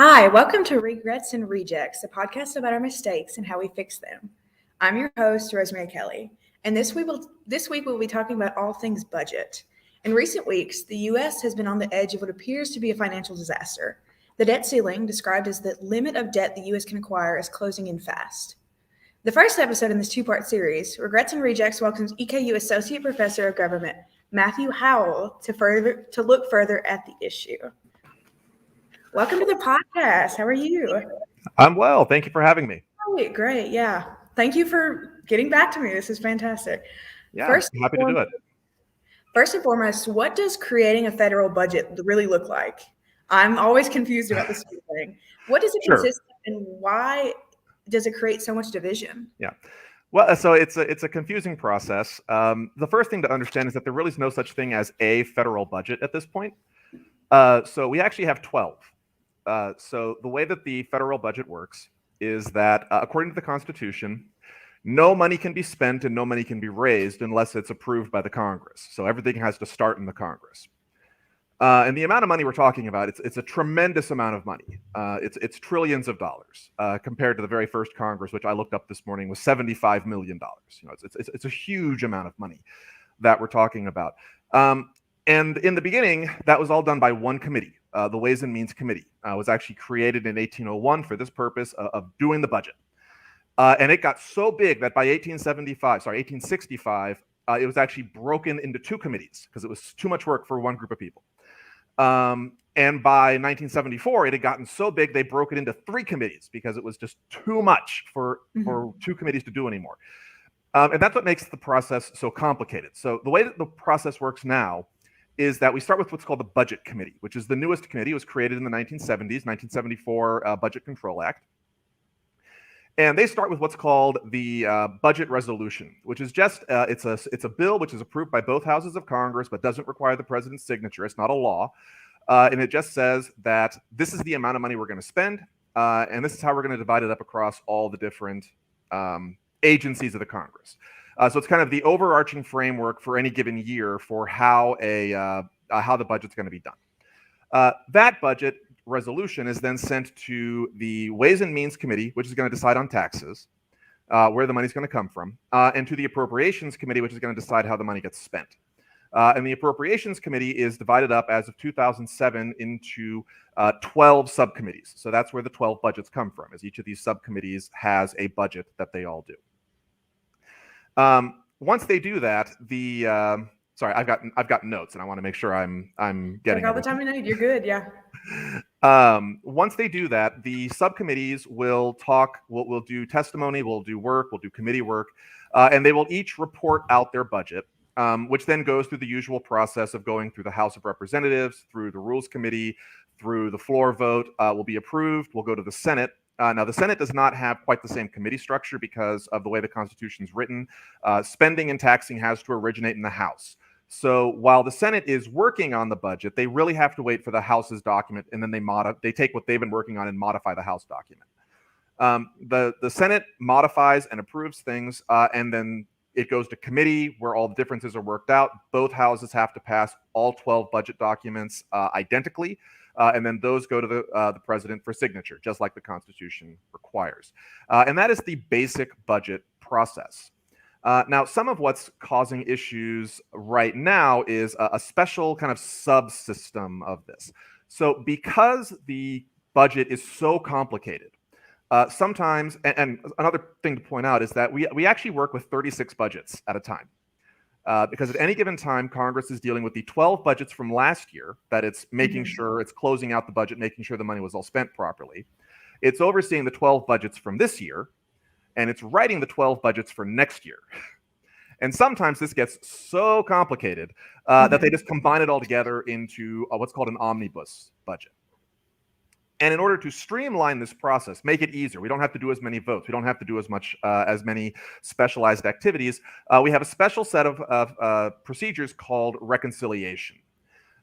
Hi, welcome to Regrets and Rejects, a podcast about our mistakes and how we fix them. I'm your host, Rosemary Kelley, and this week we'll be talking about all things budget. In recent weeks, the U.S. has been on the edge of what appears to be a financial disaster. The debt ceiling, described as the limit of debt the U.S. can acquire, is closing in fast. The first episode in this two-part series, Regrets and Rejects, welcomes EKU Associate Professor of Government Matthew Howell to look further at the issue. Welcome to the podcast. How are you? I'm well. Thank you for having me. Great. Yeah. Thank you for getting back to me. This is fantastic. Yeah, happy to do it. First and foremost, what does creating a federal budget really look like? I'm always confused about this thing. What does it consist of, and why does it create so much division? Yeah. Well, so it's a confusing process. The first thing to understand is that there really is no such thing as a federal budget at this point. So we actually have 12. So the way that the federal budget works is that, according to the Constitution, no money can be spent and no money can be raised unless it's approved by the Congress. So everything has to start in the Congress. And the amount of money we're talking about, it's a tremendous amount of money. It's trillions of dollars compared to the very first Congress, which I looked up this morning, was $75 million. It's a huge amount of money that we're talking about. And in the beginning, that was all done by one committee. The Ways and Means Committee was actually created in 1801 for this purpose of doing the budget. And it got so big that by 1865, it was actually broken into two committees because it was too much work for one group of people. And by 1974, it had gotten so big, they broke it into three committees because it was just too much for two committees to do anymore. And that's what makes the process so complicated. So the way that the process works now is that we start with what's called the Budget Committee, which is the newest committee. It was created in the 1970s, 1974 Budget Control Act. And they start with what's called the budget resolution, which is just, it's a bill which is approved by both houses of Congress, but doesn't require the president's signature. It's not a law. And it just says that this is the amount of money we're going to spend, and this is how we're going to divide it up across all the different agencies of the Congress. So it's kind of the overarching framework for any given year for how the budget's going to be done. That budget resolution is then sent to the Ways and Means Committee, which is going to decide on taxes, where the money's going to come from, and to the Appropriations Committee, which is going to decide how the money gets spent. And the Appropriations Committee is divided up as of 2007 into 12 subcommittees. So that's where the 12 budgets come from, as each of these subcommittees has a budget that they all do. Once they do that, sorry, I've got notes, and I want to make sure I'm getting all the time you need. You're good, yeah. Once they do that, the subcommittees will talk. We'll do testimony. We'll do work. We'll do committee work, and they will each report out their budget, which then goes through the usual process of going through the House of Representatives, through the Rules Committee, through the floor vote. Will be approved. We'll go to the Senate. Now, the Senate does not have quite the same committee structure because of the way the Constitution is written. Spending and taxing has to originate in the House. So while the Senate is working on the budget, they really have to wait for the House's document, and then they take what they've been working on and modify the House document. The Senate modifies and approves things, and then it goes to committee where all the differences are worked out. Both houses have to pass all 12 budget documents identically. And then those go to the president for signature, just like the Constitution requires. And that is the basic budget process. Now, some of what's causing issues right now is a special kind of subsystem of this. So because the budget is so complicated, sometimes, and another thing to point out is that we actually work with 36 budgets at a time. Because at any given time, Congress is dealing with the 12 budgets from last year, that it's making sure it's closing out the budget, making sure the money was all spent properly. It's overseeing the 12 budgets from this year, and it's writing the 12 budgets for next year. And sometimes this gets so complicated that they just combine it all together into what's called an omnibus budget. And in order to streamline this process, make it easier, we don't have to do as many votes, we don't have to do as many specialized activities, we have a special set of procedures called reconciliation.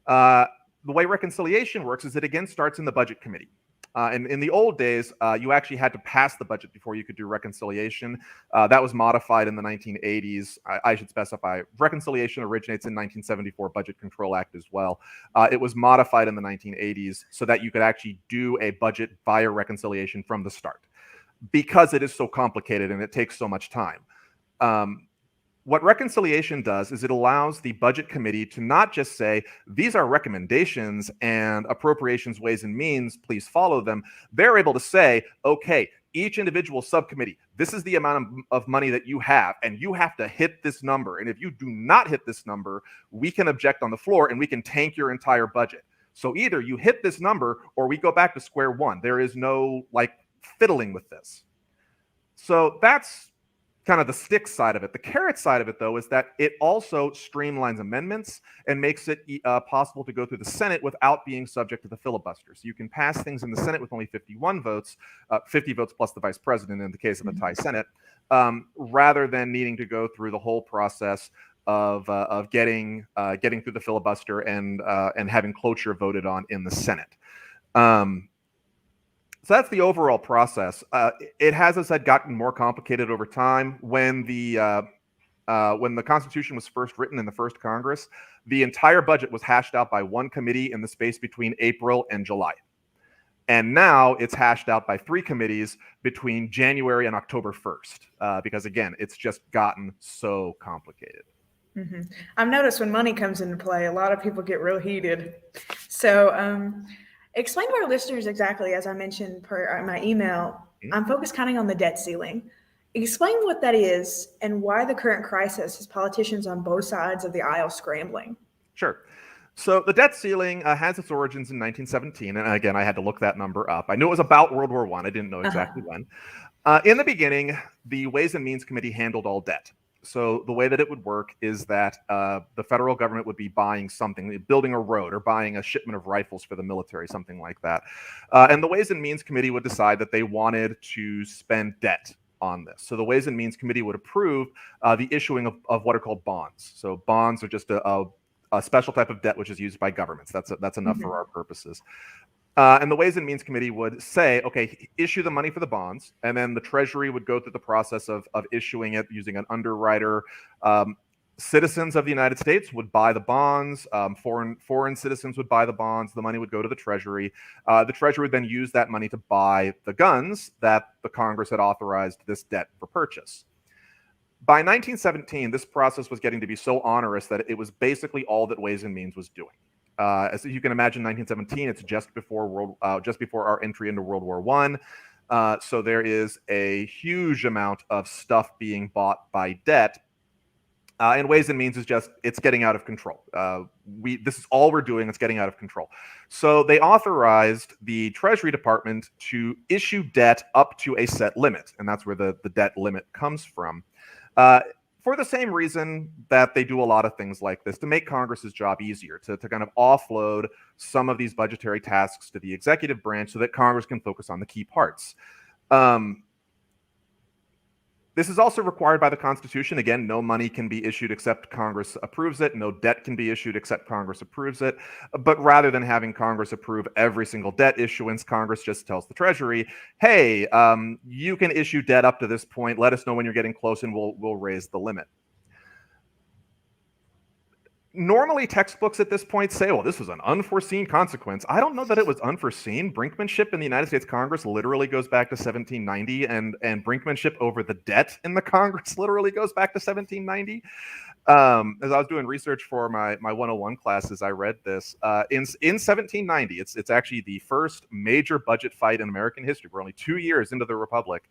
The way reconciliation works is it again starts in the Budget Committee. And in the old days, you actually had to pass the budget before you could do reconciliation. That was modified in the 1980s. I should specify, reconciliation originates in 1974 Budget Control Act as well. It was modified in the 1980s so that you could actually do a budget via reconciliation from the start, because it is so complicated and it takes so much time. What reconciliation does is it allows the budget committee to not just say, these are recommendations and appropriations ways and means, please follow them. They're able to say, okay, each individual subcommittee, this is the amount of money that you have, and you have to hit this number. And if you do not hit this number, we can object on the floor and we can tank your entire budget. So either you hit this number or we go back to square one. There is no like fiddling with this. So that's kind of the stick side of it. The carrot side of it, though, is that it also streamlines amendments and makes it possible to go through the Senate without being subject to the filibuster. So you can pass things in the Senate with only 51 votes, 50 votes plus the vice president in the case of a tie Senate, rather than needing to go through the whole process of getting through the filibuster and having cloture voted on in the Senate. So that's the overall process. It has, as I said, gotten more complicated over time. When the Constitution was first written in the first Congress, the entire budget was hashed out by one committee in the space between April and July. And now it's hashed out by three committees between January and October 1st, because again, it's just gotten so complicated. Mm-hmm. I've noticed when money comes into play, a lot of people get real heated. So, explain to our listeners exactly, as I mentioned per my email, I'm focused kind of on the debt ceiling. Explain what that is and why the current crisis has politicians on both sides of the aisle scrambling. Sure. So the debt ceiling has its origins in 1917. And again, I had to look that number up. I knew it was about World War I. I didn't know exactly when. In the beginning, the Ways and Means Committee handled all debt. So the way that it would work is that the federal government would be buying something, building a road or buying a shipment of rifles for the military, something like that. And the Ways and Means Committee would decide that they wanted to spend debt on this. So the Ways and Means Committee would approve the issuing of what are called bonds. So bonds are just a special type of debt which is used by governments. That's enough for our purposes. And the Ways and Means Committee would say, okay, issue the money for the bonds, and then the Treasury would go through the process of issuing it using an underwriter. Citizens of the United States would buy the bonds. Foreign citizens would buy the bonds. The money would go to the Treasury. The Treasury would then use that money to buy the guns that the Congress had authorized this debt for purchase. By 1917, this process was getting to be so onerous that it was basically all that Ways and Means was doing. As you can imagine, 1917, it's just before our entry into World War I. So there is a huge amount of stuff being bought by debt. And Ways and Means is it's getting out of control. This is all we're doing. It's getting out of control. So they authorized the Treasury Department to issue debt up to a set limit. And that's where the debt limit comes from. For the same reason that they do a lot of things like this, to make Congress's job easier, to kind of offload some of these budgetary tasks to the executive branch so that Congress can focus on the key parts. This is also required by the Constitution. Again, no money can be issued except Congress approves it. No debt can be issued except Congress approves it. But rather than having Congress approve every single debt issuance, Congress just tells the Treasury, hey, you can issue debt up to this point. Let us know when you're getting close and we'll raise the limit. Normally, textbooks at this point say, well, this was an unforeseen consequence. I don't know that it was unforeseen. Brinkmanship in the United States Congress literally goes back to 1790, and brinkmanship over the debt in the Congress literally goes back to 1790. As I was doing research for my 101 classes, I read this. In 1790, it's actually the first major budget fight in American history. We're only 2 years into the Republic.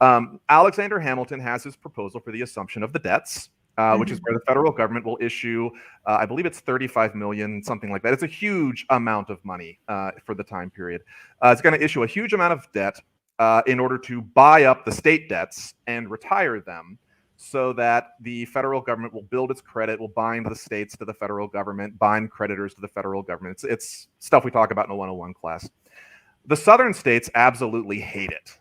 Alexander Hamilton has his proposal for the assumption of the debts. Which is where the federal government will issue, I believe it's 35 million, something like that. It's a huge amount of money for the time period. It's going to issue a huge amount of debt in order to buy up the state debts and retire them so that the federal government will build its credit, will bind the states to the federal government, bind creditors to the federal government. It's stuff we talk about in a 101 class. The southern states absolutely hate it.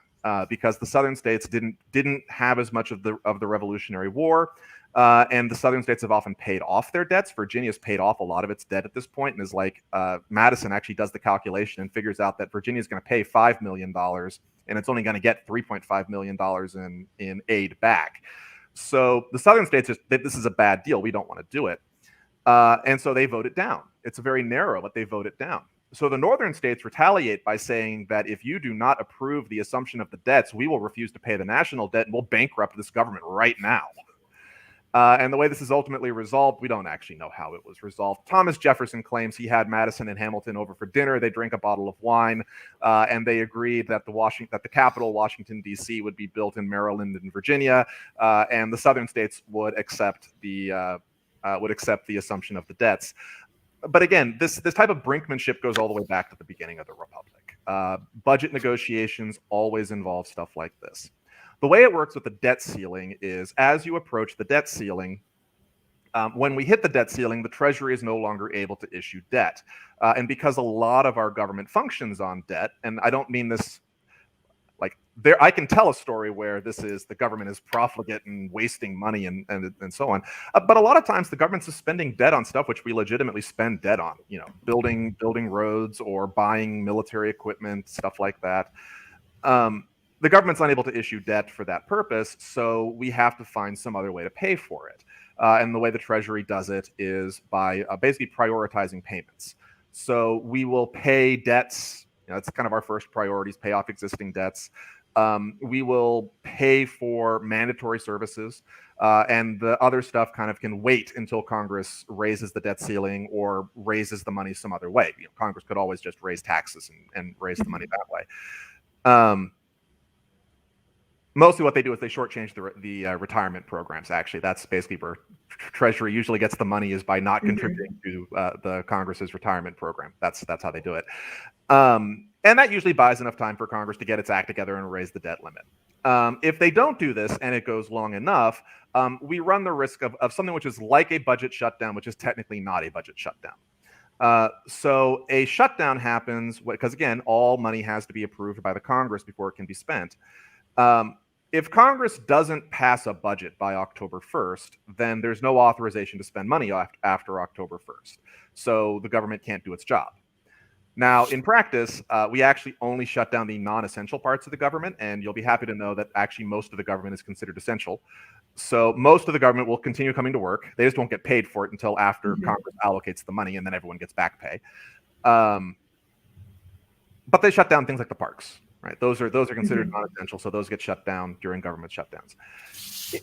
Because the southern states didn't have as much of the Revolutionary War. And the southern states have often paid off their debts. Virginia's paid off a lot of its debt at this point, and is like Madison actually does the calculation and figures out that Virginia's going to pay $5 million, and it's only going to get $3.5 million in aid back. So the southern states this is a bad deal. We don't want to do it. And so they vote it down. It's very narrow, but they vote it down. So the northern states retaliate by saying that if you do not approve the assumption of the debts, we will refuse to pay the national debt and we'll bankrupt this government right now. And the way this is ultimately resolved, we don't actually know how it was resolved. Thomas Jefferson claims he had Madison and Hamilton over for dinner. They drank a bottle of wine, and they agreed that the capital, Washington, D.C., would be built in Maryland and Virginia, and the southern states would accept the assumption of the debts. But again, this type of brinkmanship goes all the way back to the beginning of the Republic. Budget negotiations always involve stuff like this. The way it works with the debt ceiling is, as you approach the debt ceiling, when we hit the debt ceiling, the Treasury is no longer able to issue debt. And because a lot of our government functions on debt, and I don't mean this like there, I can tell a story where the government is profligate and wasting money and so on. But a lot of times the government's suspending debt on stuff which we legitimately spend debt on, building roads or buying military equipment, stuff like that. The government's unable to issue debt for that purpose, so we have to find some other way to pay for it. And the way the Treasury does it is by basically prioritizing payments. So we will pay debts. It's kind of our first priorities, pay off existing debts. We will pay for mandatory services, and the other stuff kind of can wait until Congress raises the debt ceiling or raises the money some other way. Congress could always just raise taxes and raise the money that way. Mostly what they do is they shortchange the retirement programs. Actually, that's basically where Treasury usually gets the money, is by not contributing to the Congress's retirement program. That's how they do it. And that usually buys enough time for Congress to get its act together and raise the debt limit. If they don't do this and it goes long enough, we run the risk of something which is like a budget shutdown, which is technically not a budget shutdown. So a shutdown happens because, again, all money has to be approved by the Congress before it can be spent. If Congress doesn't pass a budget by October 1st, then there's no authorization to spend money after October 1st. So the government can't do its job. Now, in practice, we actually only shut down the non-essential parts of the government, and you'll be happy to know that actually most of the government is considered essential. So most of the government will continue coming to work. They just won't get paid for it until after Congress allocates the money, and then everyone gets back pay. But they shut down things like the parks. Right, those are considered non-essential, so those get shut down during government shutdowns.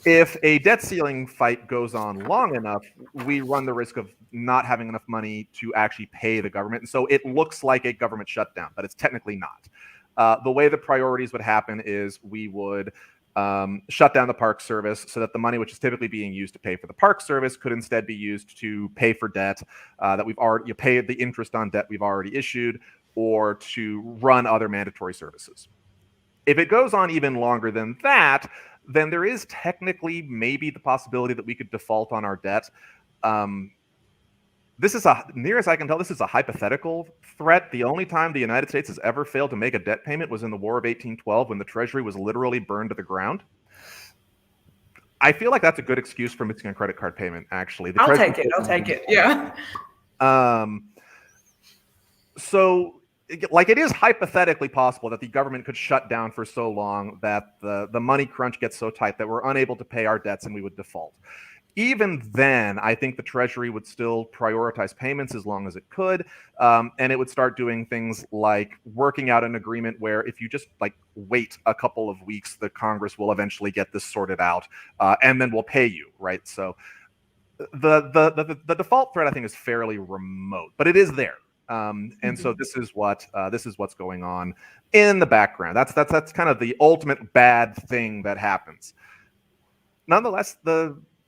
If a debt ceiling fight goes on long enough, we run the risk of not having enough money to actually pay the government, and so it looks like a government shutdown, but it's technically not. The way the priorities would happen is we would shut down the Park Service so that the money which is typically being used to pay for the Park Service could instead be used to pay for debt that we've already paid, the interest on debt we've already issued, or to run other mandatory services. If it goes on even longer than that, then there is technically maybe the possibility that we could default on our debt. This is near as I can tell, this is a hypothetical threat. The only time the United States has ever failed to make a debt payment was in the War of 1812, when the Treasury was literally burned to the ground. I feel like that's a good excuse for missing a credit card payment, actually. I'll take it. Yeah. So, like, it is hypothetically possible that the government could shut down for so long that the money crunch gets so tight that we're unable to pay our debts and we would default. Even then, I think the Treasury would still prioritize payments as long as it could, and it would start doing things like working out an agreement where if you just wait a couple of weeks, the Congress will eventually get this sorted out, and then we'll pay you, right? So the default threat, I think, is fairly remote, but it is there. And so this is what's going on in the background. That's kind of the ultimate bad thing that happens. Nonetheless,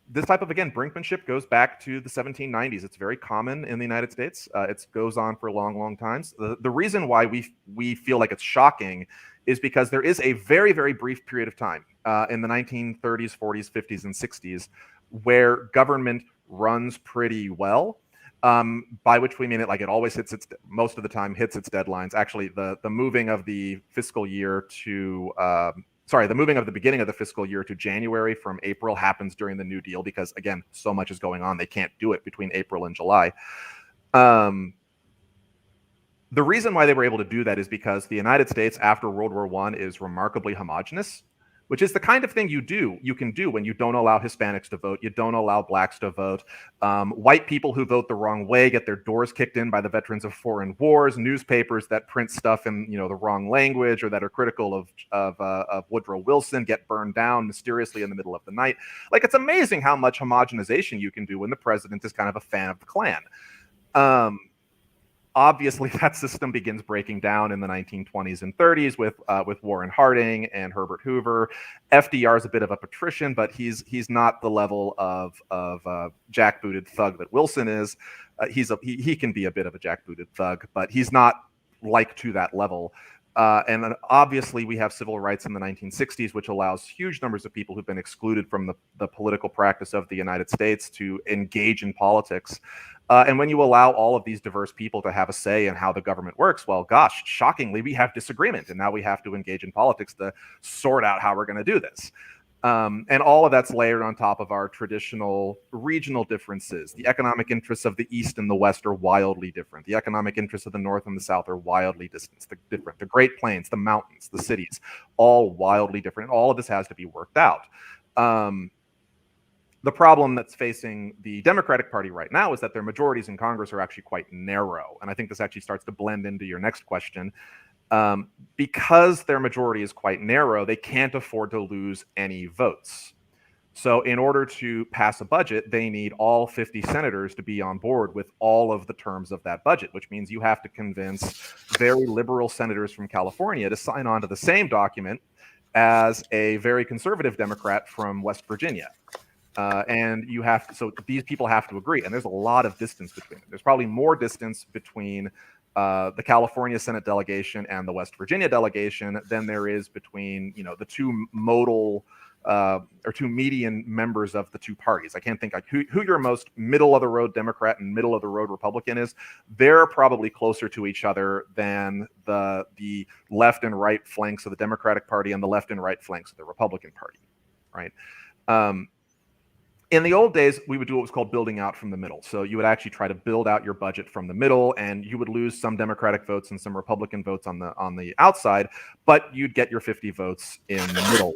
this type of, again, brinkmanship goes back to the 1790s. It's very common in the United States. It goes on for long times. The reason why we feel like it's shocking is because there is a very, very brief period of time in the 1930s, 40s, 50s, and 60s where government runs pretty well. By which we mean it always most of the time hits its deadlines. Actually, the moving of the fiscal year to the moving of the beginning of the fiscal year to January from April happens during the New Deal because, again, so much is going on. They can't do it between April and July. The reason why they were able to do that is because the United States after World War I is remarkably homogenous, which is the kind of thing you can do when you don't allow Hispanics to vote, you don't allow blacks to vote. White people who vote the wrong way get their doors kicked in by the veterans of foreign wars. Newspapers that print stuff in the wrong language or that are critical of Woodrow Wilson get burned down mysteriously in the middle of the night. Like, it's amazing how much homogenization you can do when the president is kind of a fan of the Klan. Obviously, that system begins breaking down in the 1920s and 30s with Warren Harding and Herbert Hoover. FDR is a bit of a patrician, but he's not the level of jackbooted thug that Wilson is. He can be a bit of a jackbooted thug, but he's not like to that level. And then obviously, we have civil rights in the 1960s, which allows huge numbers of people who've been excluded from the political practice of the United States to engage in politics. And when you allow all of these diverse people to have a say in how the government works, well, gosh, shockingly, we have disagreement. And now we have to engage in politics to sort out how we're going to do this. And all of that's layered on top of our traditional regional differences. The economic interests of the East and the West are wildly different. The economic interests of the North and the South are wildly different. The Great Plains, the mountains, the cities, all wildly different. All of this has to be worked out. The problem that's facing the Democratic Party right now is that their majorities in Congress are actually quite narrow. And I think this actually starts to blend into your next question. Because their majority is quite narrow, they can't afford to lose any votes. So in order to pass a budget, they need all 50 senators to be on board with all of the terms of that budget, which means you have to convince very liberal senators from California to sign on to the same document as a very conservative Democrat from West Virginia. And so these people have to agree. And there's a lot of distance between them. There's probably more distance between the California Senate delegation and the West Virginia delegation than there is between, the two modal or two median members of the two parties. I can't think like who your most middle of the road Democrat and middle of the road Republican is. They're probably closer to each other than the left and right flanks of the Democratic Party and the left and right flanks of the Republican Party, right? In the old days, we would do what was called building out from the middle. So you would actually try to build out your budget from the middle, and you would lose some Democratic votes and some Republican votes on the outside, but you'd get your 50 votes in the middle.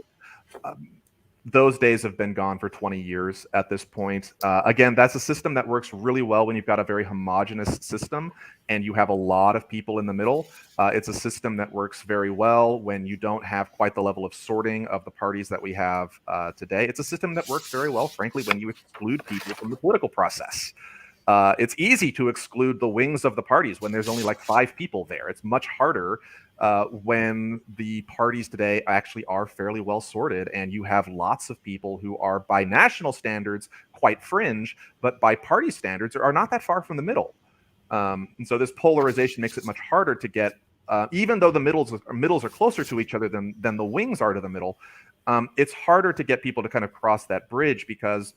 Those days have been gone for 20 years at this point. Again, that's a system that works really well when you've got a very homogenous system and you have a lot of people in the middle. It's a system that works very well when you don't have quite the level of sorting of the parties that we have today. It's a system that works very well, frankly, when you exclude people from the political process. It's easy to exclude the wings of the parties when there's only like 5 people there. It's much harder when the parties today actually are fairly well sorted and you have lots of people who are by national standards quite fringe, but by party standards are not that far from the middle. And so this polarization makes it much harder to get, even though the middles are closer to each other than the wings are to the middle, it's harder to get people to kind of cross that bridge because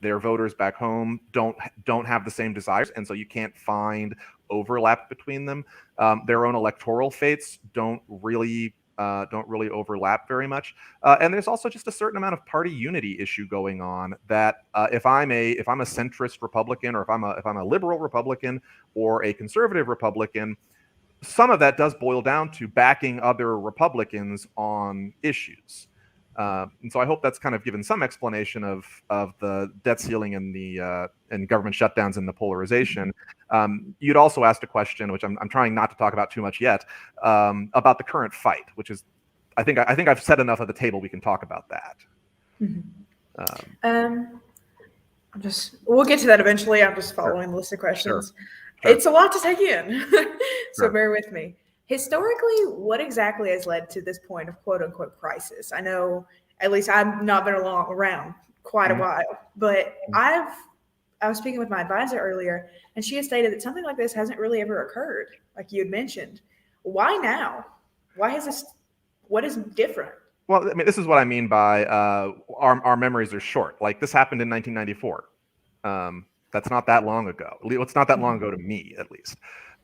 their voters back home don't have the same desires, and so you can't find overlap between them. Their own electoral fates don't really overlap very much, and there's also just a certain amount of party unity issue going on. That if I'm a centrist Republican, or if I'm a liberal Republican or a conservative Republican, some of that does boil down to backing other Republicans on issues. And so I hope that's kind of given some explanation of the debt ceiling and the and government shutdowns and the polarization. You'd also asked a question, which I'm trying not to talk about too much yet, about the current fight, which is, I think I've said enough at the table. We can talk about that. Mm-hmm. We'll get to that eventually. I'm just following the list of questions. Sure. It's a lot to take in, so Sure. bear with me. Historically, what exactly has led to this point of quote unquote crisis? I know, at least I've not been around quite a while, but I was speaking with my advisor earlier, and she had stated that something like this hasn't really ever occurred, like you had mentioned. Why now? Why has this? What is different? Well, I mean, this is what I mean by our memories are short. Like, this happened in 1994. That's not that long ago. It's not that long ago to me, at least.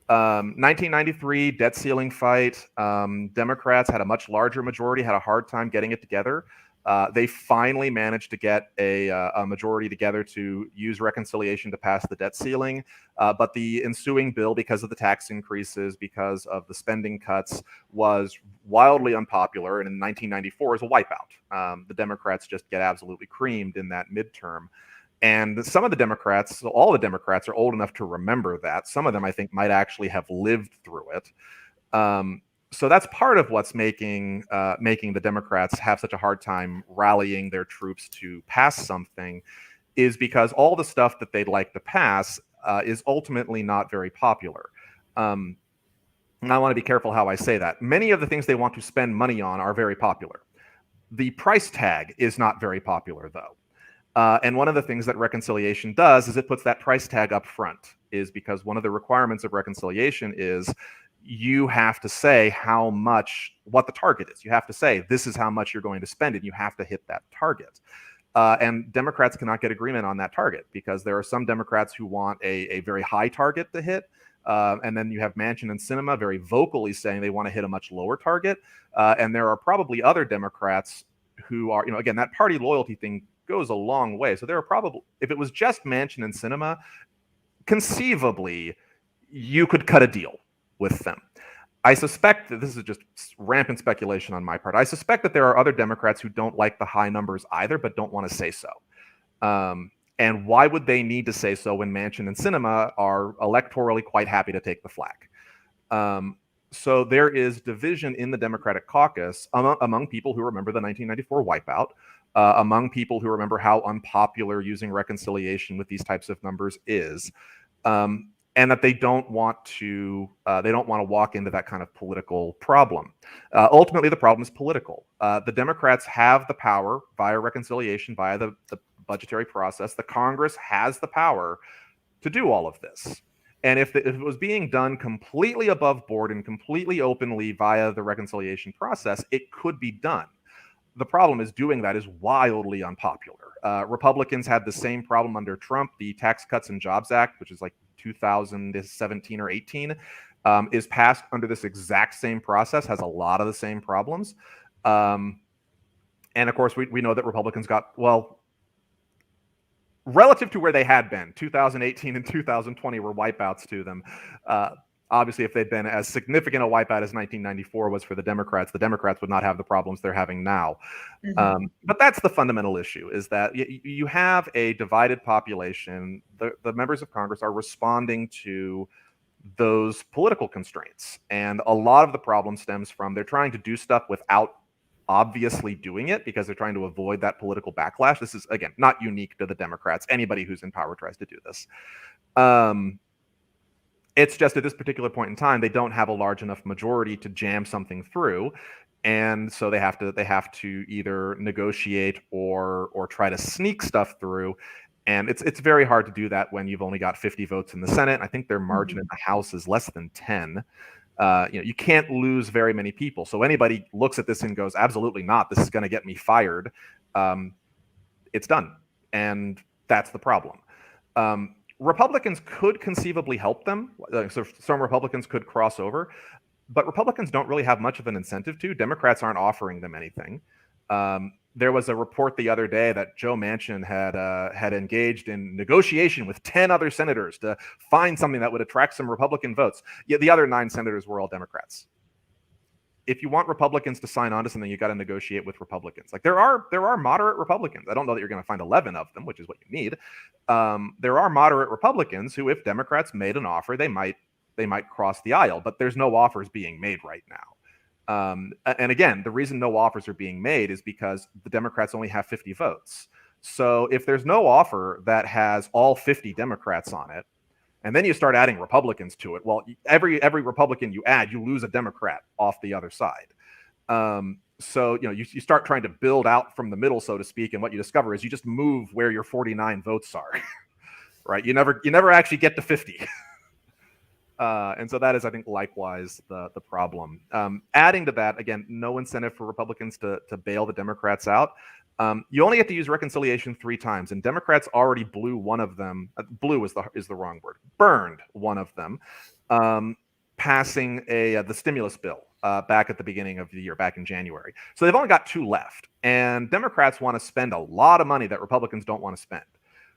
1993 debt ceiling fight. Democrats had a much larger majority, had a hard time getting it together. They finally managed to get a majority together to use reconciliation to pass the debt ceiling. But the ensuing bill, because of the tax increases, because of the spending cuts, was wildly unpopular. And in 1994 is a wipeout. The Democrats just get absolutely creamed in that midterm. And some of the Democrats, so all the Democrats, are old enough to remember that. Some of them, I think, might actually have lived through it. So that's part of what's making the Democrats have such a hard time rallying their troops to pass something, is because all the stuff that they'd like to pass is ultimately not very popular. And I want to be careful how I say that. Many of the things they want to spend money on are very popular. The price tag is not very popular, though. And one of the things that reconciliation does is it puts that price tag up front, is because one of the requirements of reconciliation is you have to say what the target is. You have to say, this is how much you're going to spend, and you have to hit that target. And Democrats cannot get agreement on that target, because there are some Democrats who want a very high target to hit. And then you have Manchin and Sinema very vocally saying they want to hit a much lower target. And there are probably other Democrats who are, again, that party loyalty thing goes a long way. So there are probably, if it was just Manchin and Sinema, conceivably you could cut a deal with them. I suspect that this is just rampant speculation on my part. I suspect that there are other Democrats who don't like the high numbers either, but don't want to say so. And why would they need to say so when Manchin and Sinema are electorally quite happy to take the flak? So there is division in the Democratic caucus among people who remember the 1994 wipeout, among people who remember how unpopular using reconciliation with these types of numbers is, and that they don't want to walk into that kind of political problem. Ultimately, the problem is political. The Democrats have the power via reconciliation, via the budgetary process. The Congress has the power to do all of this. And if it was being done completely above board and completely openly via the reconciliation process, it could be done. The problem is doing that is wildly unpopular. Republicans had the same problem under Trump. The Tax Cuts and Jobs Act, which is like 2017 or 18, is passed under this exact same process, has a lot of the same problems. And of course, we know that Republicans got, well, relative to where they had been, 2018 and 2020 were wipeouts to them. Obviously, if they'd been as significant a wipeout as 1994 was for the Democrats would not have the problems they're having now. Mm-hmm. But that's the fundamental issue, is that you have a divided population. The members of Congress are responding to those political constraints. And a lot of the problem stems from they're trying to do stuff without obviously doing it, because they're trying to avoid that political backlash. This is, again, not unique to the Democrats. Anybody who's in power tries to do this. It's just at this particular point in time, they don't have a large enough majority to jam something through. And so they have to either negotiate or try to sneak stuff through. And it's very hard to do that when you've only got 50 votes in the Senate. I think their margin in the House is less than 10. You can't lose very many people. So anybody looks at this and goes, absolutely not, this is going to get me fired. It's done. And that's the problem. Republicans could conceivably help them. So some Republicans could cross over, but Republicans don't really have much of an incentive to. Democrats aren't offering them anything. There was a report the other day that Joe Manchin had engaged in negotiation with 10 other senators to find something that would attract some Republican votes. Yet the other 9 senators were all Democrats. If you want Republicans to sign on to something, you got to negotiate with Republicans. Like there are moderate Republicans. I don't know that you're going to find 11 of them, which is what you need. There are moderate Republicans who, if Democrats made an offer, they might cross the aisle. But there's no offers being made right now. And again, the reason no offers are being made is because the Democrats only have 50 votes. So if there's no offer that has all 50 Democrats on it, and then you start adding Republicans to it, well, every Republican you add, you lose a Democrat off the other side. So you start trying to build out from the middle, so to speak, and what you discover is you just move where your 49 votes are, right? You never actually get to 50. And so that is, I think, likewise the problem. Adding to that, again, no incentive for Republicans to bail the Democrats out. You only get to use reconciliation 3 times, and Democrats already blew one of them. Blew is the wrong word. Burned one of them. passing the stimulus bill back at the beginning of the year, back in January. So they've only got 2 left, and Democrats want to spend a lot of money that Republicans don't want to spend.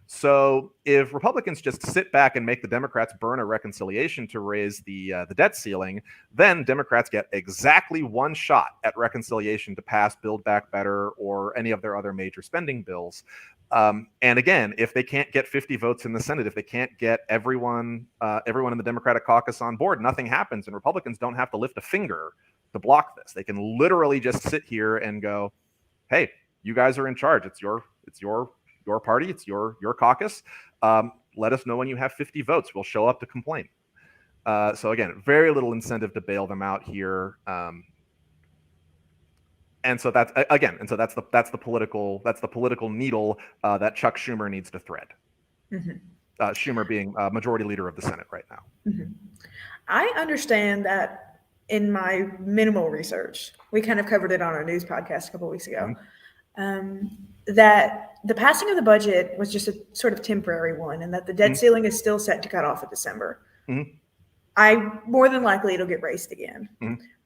So if Republicans just sit back and make the Democrats burn a reconciliation to raise the debt ceiling, then Democrats get exactly 1 shot at reconciliation to pass Build Back Better or any of their other major spending bills. And again, if they can't get 50 votes in the Senate, if they can't get everyone in the Democratic caucus on board, nothing happens, and Republicans don't have to lift a finger to block this. They can literally just sit here and go, "Hey, you guys are in charge. It's your party. It's your caucus. Let us know when you have 50 votes. We'll show up to complain." So again, very little incentive to bail them out here. And so that's the political needle that Chuck Schumer needs to thread. Mm-hmm. Schumer being majority leader of the Senate right now. Mm-hmm. I understand that in my minimal research, we kind of covered it on our news podcast a couple of weeks ago, that the passing of the budget was just a sort of temporary one, and that the debt ceiling is still set to cut off in December. More than likely it'll get raised again.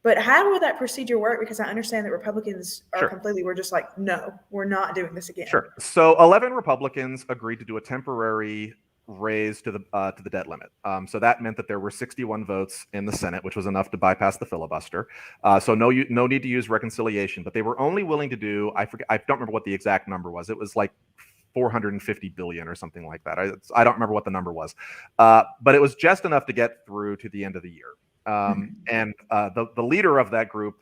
But how will that procedure work? Because I understand that Republicans were just like, no, we're not doing this again. Sure. So 11 Republicans agreed to do a temporary raise to the debt limit. So that meant that there were 61 votes in the Senate, which was enough to bypass the filibuster. So no need to use reconciliation, but they were only willing to do, I don't remember what the exact number was. It was like 450 billion or something like that. I don't remember what the number was, but it was just enough to get through to the end of the year. And the leader of that group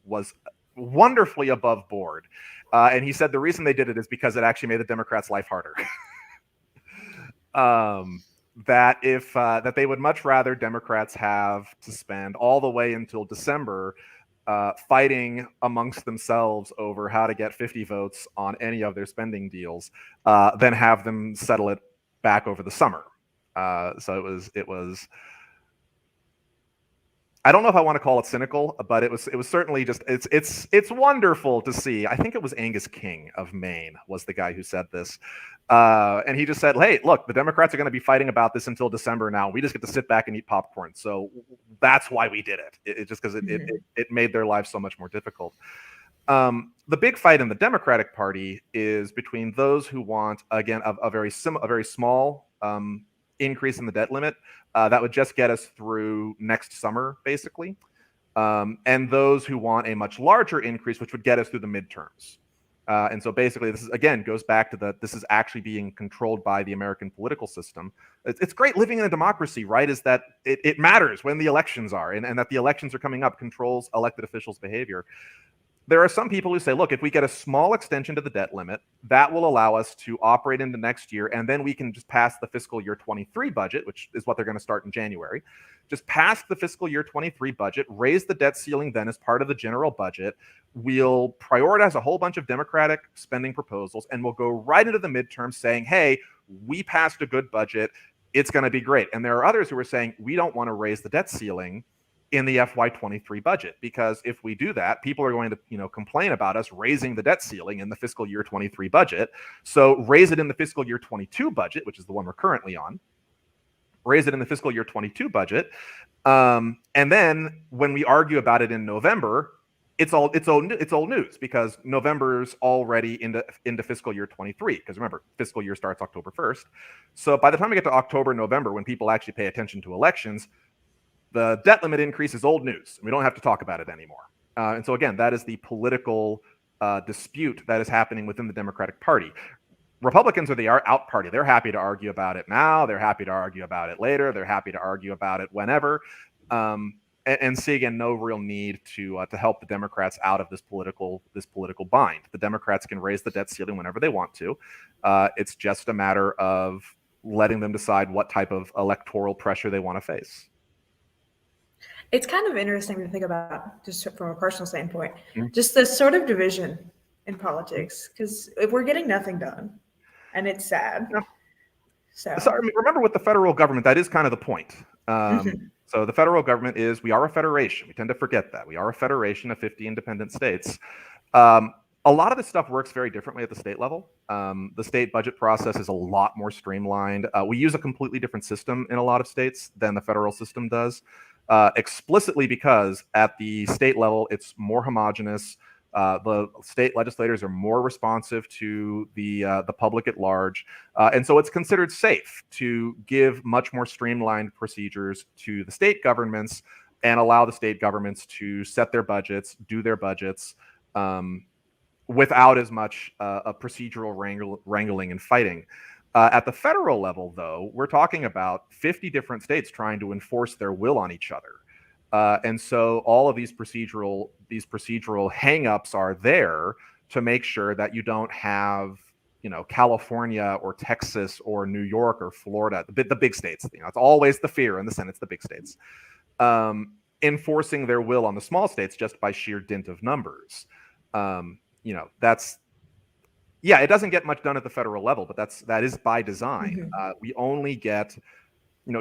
was wonderfully above board. And he said the reason they did it is because it actually made the Democrats' life harder. That they would much rather Democrats have to spend all the way until December fighting amongst themselves over how to get 50 votes on any of their spending deals than have them settle it back over the summer. So it was I don't know if I want to call it cynical, but it was certainly just it's wonderful to see. I think it was Angus King of Maine was the guy who said this, and he just said, "Hey, look, the Democrats are going to be fighting about this until December now. We just get to sit back and eat popcorn. So that's why we did it. It just because it made their lives so much more difficult." The big fight in the Democratic Party is between those who want, again, a very small increase in the debt limit that would just get us through next summer, basically, and those who want a much larger increase, which would get us through the midterms. And so basically, this is, again, goes back to this is actually being controlled by the American political system. It's great living in a democracy, right? Is that it matters when the elections are, and that the elections are coming up controls elected officials' behavior. There are some people who say, look, if we get a small extension to the debt limit, that will allow us to operate into next year, and then we can just pass the fiscal year 23 budget, which is what they're going to start in January. Just pass the fiscal year 23 budget, raise the debt ceiling then as part of the general budget. We'll prioritize a whole bunch of Democratic spending proposals, and we'll go right into the midterm saying, hey, we passed a good budget. It's going to be great. And there are others who are saying, we don't want to raise the debt ceiling in the FY23 budget, because if we do that, people are going to, complain about us raising the debt ceiling in the fiscal year 23 budget. So raise it in the fiscal year 22 budget, which is the one we're currently on. Raise it in the fiscal year 22 budget. And then when we argue about it in November, it's old news, because November's already into fiscal year 23. Because remember, fiscal year starts October 1st. So by the time we get to October, November, when people actually pay attention to elections, the debt limit increase is old news. We don't have to talk about it anymore. And so again, that is the political dispute that is happening within the Democratic Party. Republicans are the out party. They're happy to argue about it now. They're happy to argue about it later. They're happy to argue about it whenever. And see, again, no real need to help the Democrats out of this political bind. The Democrats can raise the debt ceiling whenever they want to. It's just a matter of letting them decide what type of electoral pressure they want to face. It's kind of interesting to think about, just from a personal standpoint, just this sort of division in politics, because we're getting nothing done, and it's sad. Yeah. So remember, with the federal government, that is kind of the point. So the federal government we are a federation. We tend to forget that. We are a federation of 50 independent states. A lot of this stuff works very differently at the state level. The state budget process is a lot more streamlined. We use a completely different system in a lot of states than the federal system does, explicitly because at the state level, it's more homogenous. The state legislators are more responsive to the public at large, and so it's considered safe to give much more streamlined procedures to the state governments and allow the state governments to set their budgets, do their budgets. Without as much a procedural wrangling and fighting. At the federal level, though, we're talking about 50 different states trying to enforce their will on each other. And so all of these procedural hangups are there to make sure that you don't have, California or Texas or New York or Florida, the big states. It's always the fear in the Senate, it's the big states, enforcing their will on the small states just by sheer dint of numbers. It doesn't get much done at the federal level, but that is by design. We only get,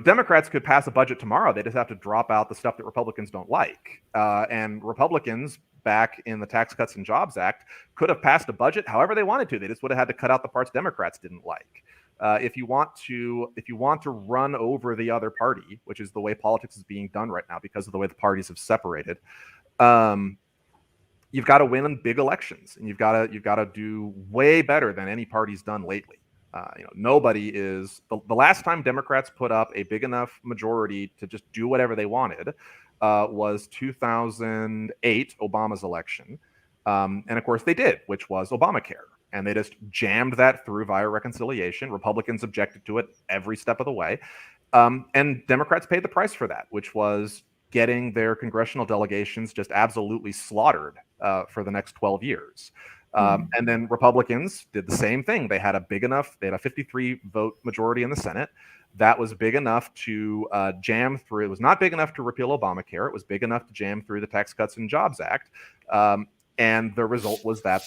Democrats could pass a budget tomorrow. They just have to drop out the stuff that Republicans don't like. And Republicans back in the Tax Cuts and Jobs Act could have passed a budget however they wanted to. They just would have had to cut out the parts Democrats didn't like. If you want to run over the other party, which is the way politics is being done right now because of the way the parties have separated, you've got to win in big elections, and you've got to do way better than any party's done lately. Nobody is the last time Democrats put up a big enough majority to just do whatever they wanted was 2008, Obama's election, and of course they did, which was Obamacare, and they just jammed that through via reconciliation. Republicans objected to it every step of the way, and Democrats paid the price for that, which was getting their congressional delegations just absolutely slaughtered for the next 12 years. And then Republicans did the same thing. They had a 53 vote majority in the Senate. That was big enough to jam through. It was not big enough to repeal Obamacare. It was big enough to jam through the Tax Cuts and Jobs Act. And the result was that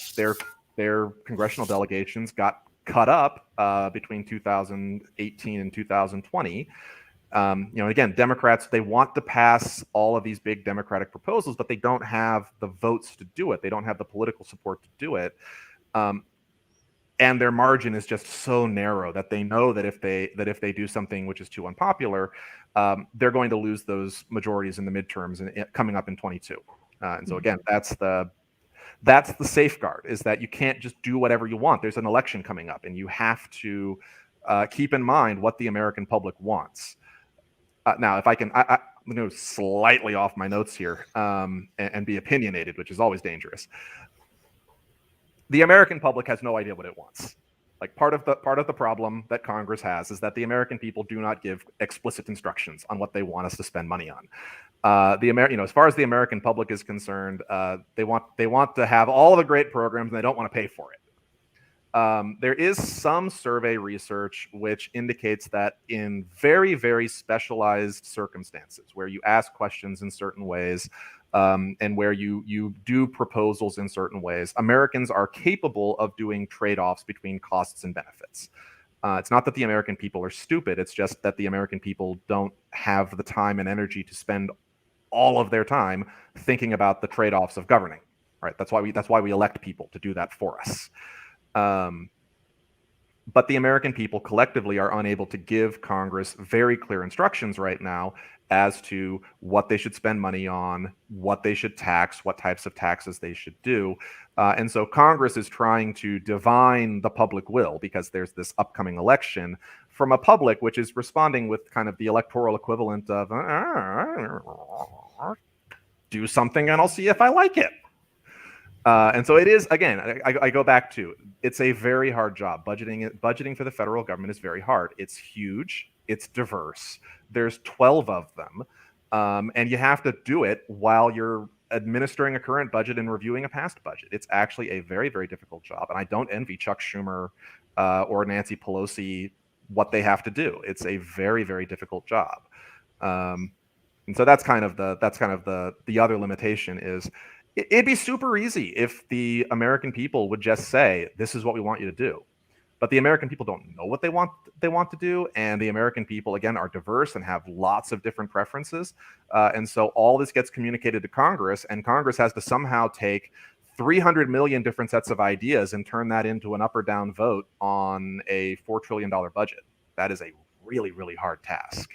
their congressional delegations got cut up between 2018 and 2020. Again, Democrats, they want to pass all of these big Democratic proposals, but they don't have the votes to do it. They don't have the political support to do it. And their margin is just so narrow that they know that if they do something which is too unpopular, they're going to lose those majorities in the midterms and coming up in 22. And so again, that's the safeguard, is that you can't just do whatever you want. There's an election coming up, and you have to keep in mind what the American public wants. Now, if I'm going to go slightly off my notes here and be opinionated, which is always dangerous. The American public has no idea what it wants. Like part of the problem that Congress has is that the American people do not give explicit instructions on what they want us to spend money on. As far as the American public is concerned, they want to have all the great programs, and they don't want to pay for it. There is some survey research which indicates that in very, very specialized circumstances, where you ask questions in certain ways and where you do proposals in certain ways, Americans are capable of doing trade-offs between costs and benefits. It's not that the American people are stupid. It's just that the American people don't have the time and energy to spend all of their time thinking about the trade-offs of governing. Right? That's why we elect people to do that for us. But the American people collectively are unable to give Congress very clear instructions right now as to what they should spend money on, what they should tax, what types of taxes they should do. And so Congress is trying to divine the public will, because there's this upcoming election, from a public which is responding with kind of the electoral equivalent of do something and I'll see if I like it. And so it is, again, I go back to, it's a very hard job. Budgeting for the federal government is very hard. It's huge. It's diverse. There's 12 of them. And you have to do it while you're administering a current budget and reviewing a past budget. It's actually a very, very difficult job. And I don't envy Chuck Schumer or Nancy Pelosi what they have to do. It's a very, very difficult job. And so that's kind of the other limitation is, it'd be super easy if the American people would just say, this is what we want you to do. But the American people don't know what they want to do. And the American people, again, are diverse and have lots of different preferences. And so all this gets communicated to Congress, and Congress has to somehow take 300 million different sets of ideas and turn that into an up or down vote on a $4 trillion budget. That is a really, really hard task.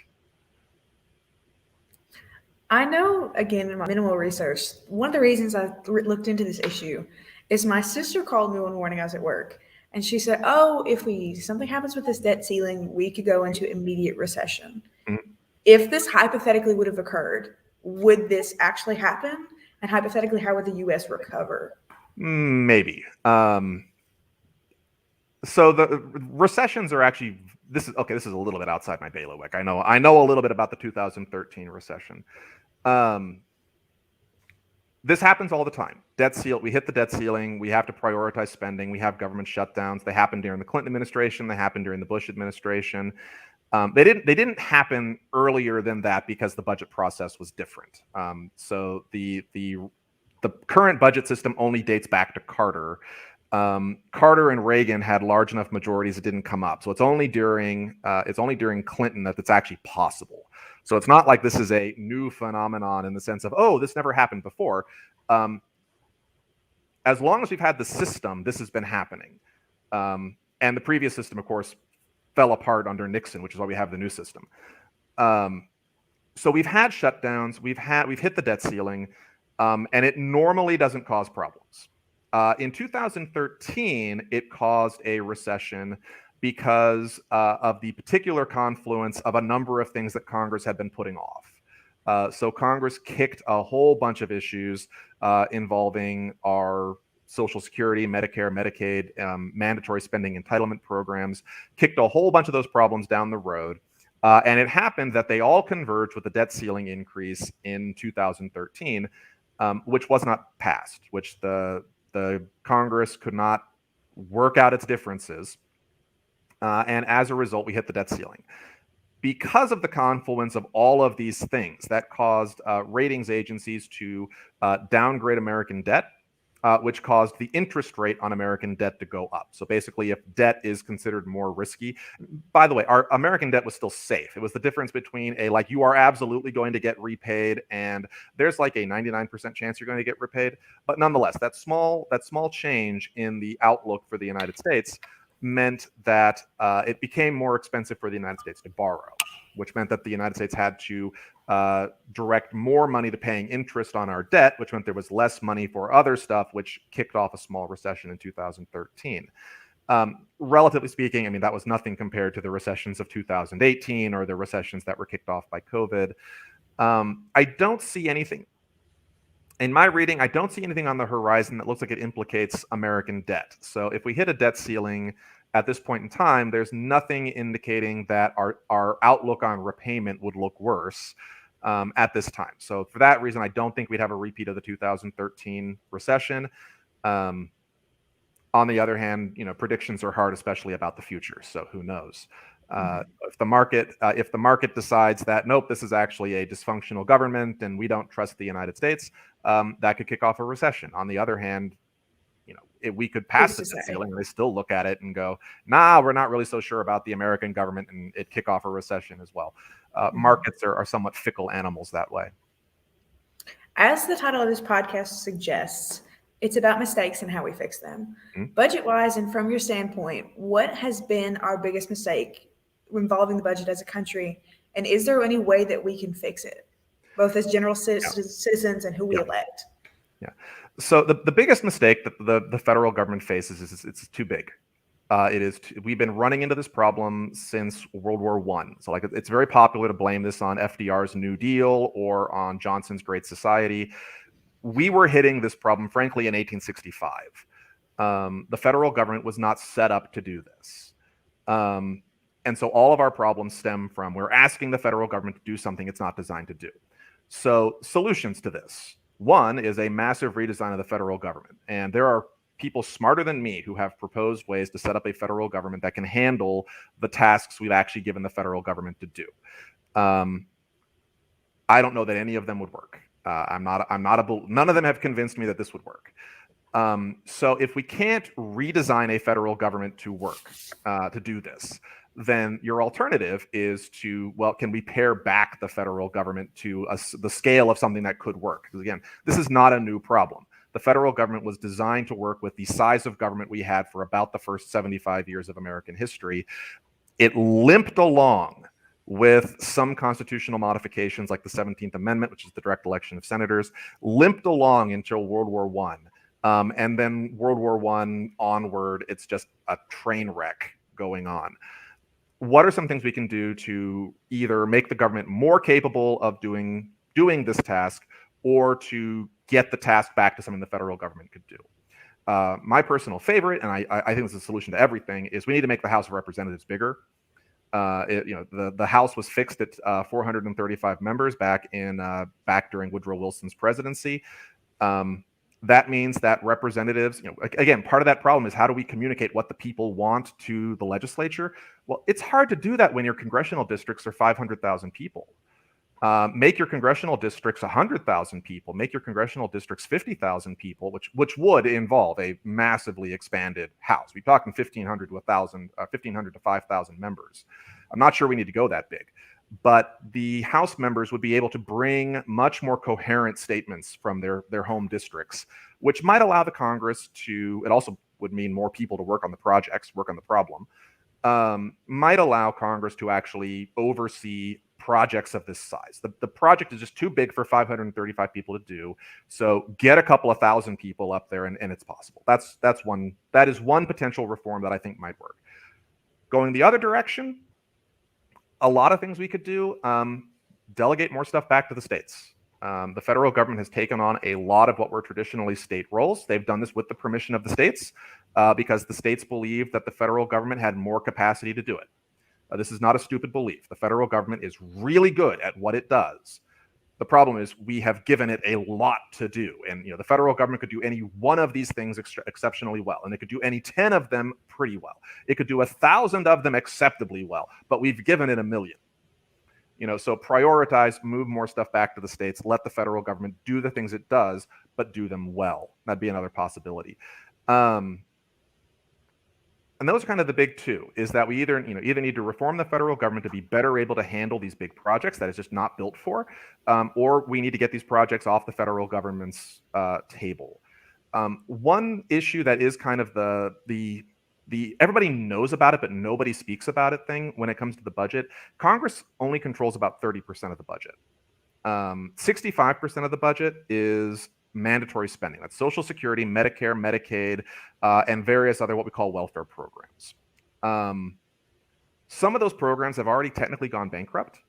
I know, again, in my minimal research, one of the reasons I looked into this issue is my sister called me one morning. I was at work, and she said, "Oh, if something happens with this debt ceiling, we could go into immediate recession." Mm-hmm. If this hypothetically would have occurred, would this actually happen? And hypothetically, how would the U.S. recover? Maybe. So the recessions are actually this is a little bit outside my bailiwick. I know a little bit about the 2013 recession. This happens all the time. We hit the debt ceiling. We have to prioritize spending. We have government shutdowns. They happened during the Clinton administration. They happened during the Bush administration. They didn't happen earlier than that because the budget process was different. So the current budget system only dates back to Carter. Carter and Reagan had large enough majorities it didn't come up. So it's only during Clinton that it's actually possible. So it's not like this is a new phenomenon in the sense of, oh, this never happened before. As long as we've had the system, this has been happening. And the previous system, of course, fell apart under Nixon, which is why we have the new system. So we've had shutdowns, we've hit the debt ceiling, and it normally doesn't cause problems. In 2013, it caused a recession because of the particular confluence of a number of things that Congress had been putting off. So Congress kicked a whole bunch of issues involving our Social Security, Medicare, Medicaid, mandatory spending entitlement programs, kicked a whole bunch of those problems down the road. And it happened that they all converged with the debt ceiling increase in 2013, which was not passed, which the Congress could not work out its differences. And as a result, we hit the debt ceiling. Because of the confluence of all of these things, that caused ratings agencies to downgrade American debt, which caused the interest rate on American debt to go up. So basically, if debt is considered more risky, by the way, our American debt was still safe. It was the difference between you are absolutely going to get repaid and there's like a 99% chance you're going to get repaid. But nonetheless, that small change in the outlook for the United States meant that it became more expensive for the United States to borrow, which meant that the United States had to direct more money to paying interest on our debt, which meant there was less money for other stuff, which kicked off a small recession in 2013. Relatively speaking, I mean, that was nothing compared to the recessions of 2018 or the recessions that were kicked off by COVID. I don't see anything. In my reading, I don't see anything on the horizon that looks like it implicates American debt. So if we hit a debt ceiling at this point in time, there's nothing indicating that our outlook on repayment would look worse at this time. So for that reason, I don't think we'd have a repeat of the 2013 recession. On the other hand, predictions are hard, especially about the future. So who knows? If the market decides that nope, this is actually a dysfunctional government and we don't trust the United States, that could kick off a recession. On the other hand, we could pass the debt ceiling and they still look at it and go, nah, we're not really so sure about the American government, and it kick off a recession as well. Markets are somewhat fickle animals that way. As the title of this podcast suggests, it's about mistakes and how we fix them. Mm-hmm. Budget-wise, and from your standpoint, what has been our biggest mistake involving the budget as a country, and is there any way that we can fix it, both as general citizens and who we elect? Yeah. So the biggest mistake that the federal government faces is it's too big. We've been running into this problem since World War I. So it's very popular to blame this on FDR's New Deal or on Johnson's Great Society. We were hitting this problem, frankly, in 1865. The federal government was not set up to do this. And so all of our problems stem from we're asking the federal government to do something it's not designed to do. So solutions to this. One is a massive redesign of the federal government. And there are people smarter than me who have proposed ways to set up a federal government that can handle the tasks we've actually given the federal government to do. I don't know that any of them would work. None of them have convinced me that this would work. So if we can't redesign a federal government to work, to do this, then your alternative is can we pare back the federal government to the scale of something that could work? Because again, this is not a new problem. The federal government was designed to work with the size of government we had for about the first 75 years of American history. It limped along with some constitutional modifications like the 17th Amendment, which is the direct election of senators, limped along until World War I. And then World War I onward, it's just a train wreck going on. What are some things we can do to either make the government more capable of doing this task, or to get the task back to something the federal government could do? My personal favorite, and I think it's a solution to everything, is we need to make the House of Representatives bigger. The House was fixed at 435 members back during Woodrow Wilson's presidency. That means that representatives, again, part of that problem is how do we communicate what the people want to the legislature? Well, it's hard to do that when your congressional districts are 500,000 people. Make your congressional districts 100,000 people. Make your congressional districts 50,000 people, which would involve a massively expanded House. We're talking 1,500 to 1,000, 1,500 to 5,000 members. I'm not sure we need to go that big, but the House members would be able to bring much more coherent statements from their home districts, which might allow the Congress to. It also would mean more people to work on the projects, work on the problem. Might allow Congress to actually oversee projects of this size. The project is just too big for 535 people to do. So get a couple of thousand people up there, and it's possible. That is one potential reform that I think might work. Going the other direction, a lot of things we could do. Delegate more stuff back to the states. The federal government has taken on a lot of what were traditionally state roles. They've done this with the permission of the states because the states believed that the federal government had more capacity to do it. This is not a stupid belief. The federal government is really good at what it does. The problem is we have given it a lot to do. And the federal government could do any one of these things exceptionally well, and it could do any 10 of them pretty well. It could do 1,000 of them acceptably well, but we've given it 1 million. So prioritize, move more stuff back to the states, let the federal government do the things it does, but do them well. That'd be another possibility. And those are kind of the big two, is that we either need to reform the federal government to be better able to handle these big projects that it's just not built for, or we need to get these projects off the federal government's table. One issue that is kind of the everybody knows about it, but nobody speaks about it thing when it comes to the budget. Congress only controls about 30% of the budget. 65% of the budget is mandatory spending. That's Social Security, Medicare, Medicaid, and various other what we call welfare programs. Some of those programs have already technically gone bankrupt.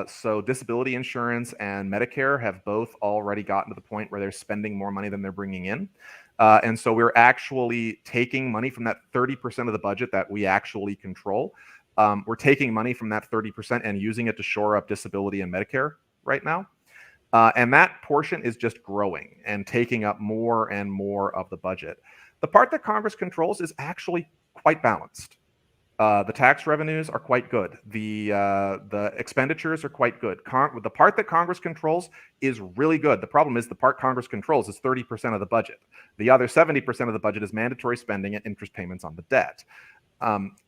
So disability insurance and Medicare have both already gotten to the point where they're spending more money than they're bringing in. And so we're actually taking money from that 30% of the budget that we actually control. We're taking money from that 30% and using it to shore up disability and Medicare right now. And that portion is just growing and taking up more and more of the budget. The part that Congress controls is actually quite balanced. The tax revenues are quite good. The expenditures are quite good. The part that Congress controls is really good. The problem is the part Congress controls is 30% of the budget. The other 70% of the budget is mandatory spending and interest payments on the debt.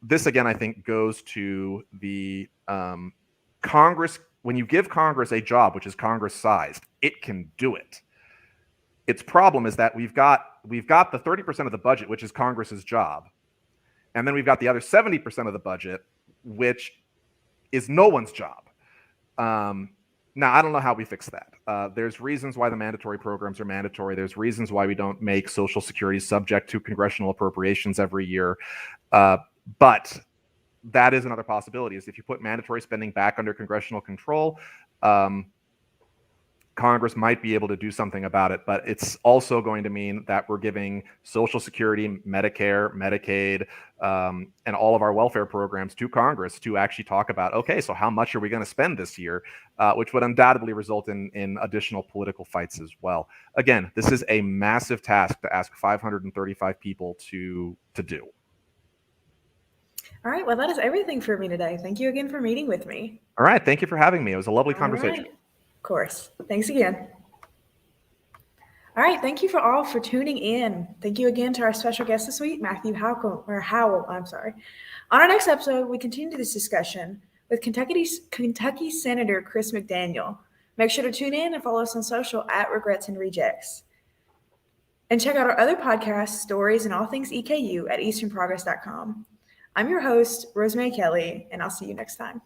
This, again, I think goes to the Congress. When you give Congress a job which is Congress-sized, it can do it. Its problem is that we've got the 30% of the budget, which is Congress's job, and then we've got the other 70% of the budget, which is no one's job. Now, I don't know how we fix that. There's reasons why the mandatory programs are mandatory. There's reasons why we don't make Social Security subject to congressional appropriations every year. But that is another possibility, is if you put mandatory spending back under congressional control, Congress might be able to do something about it, but it's also going to mean that we're giving Social Security, Medicare, Medicaid, and all of our welfare programs to Congress to actually talk about, okay, so how much are we going to spend this year, which would undoubtedly result in additional political fights as well. Again, this is a massive task to ask 535 people to do. All right. Well, that is everything for me today. Thank you again for meeting with me. All right. Thank you for having me. It was a lovely conversation. Right. Of course. Thanks again. All right. Thank you all for tuning in. Thank you again to our special guest this week, Howell. I'm sorry. On our next episode, we continue this discussion with Kentucky Senator Chris McDaniel. Make sure to tune in and follow us on social @Regrets and Rejects. And check out our other podcasts, stories, and all things EKU at easternprogress.com. I'm your host, Rosemary Kelley, and I'll see you next time.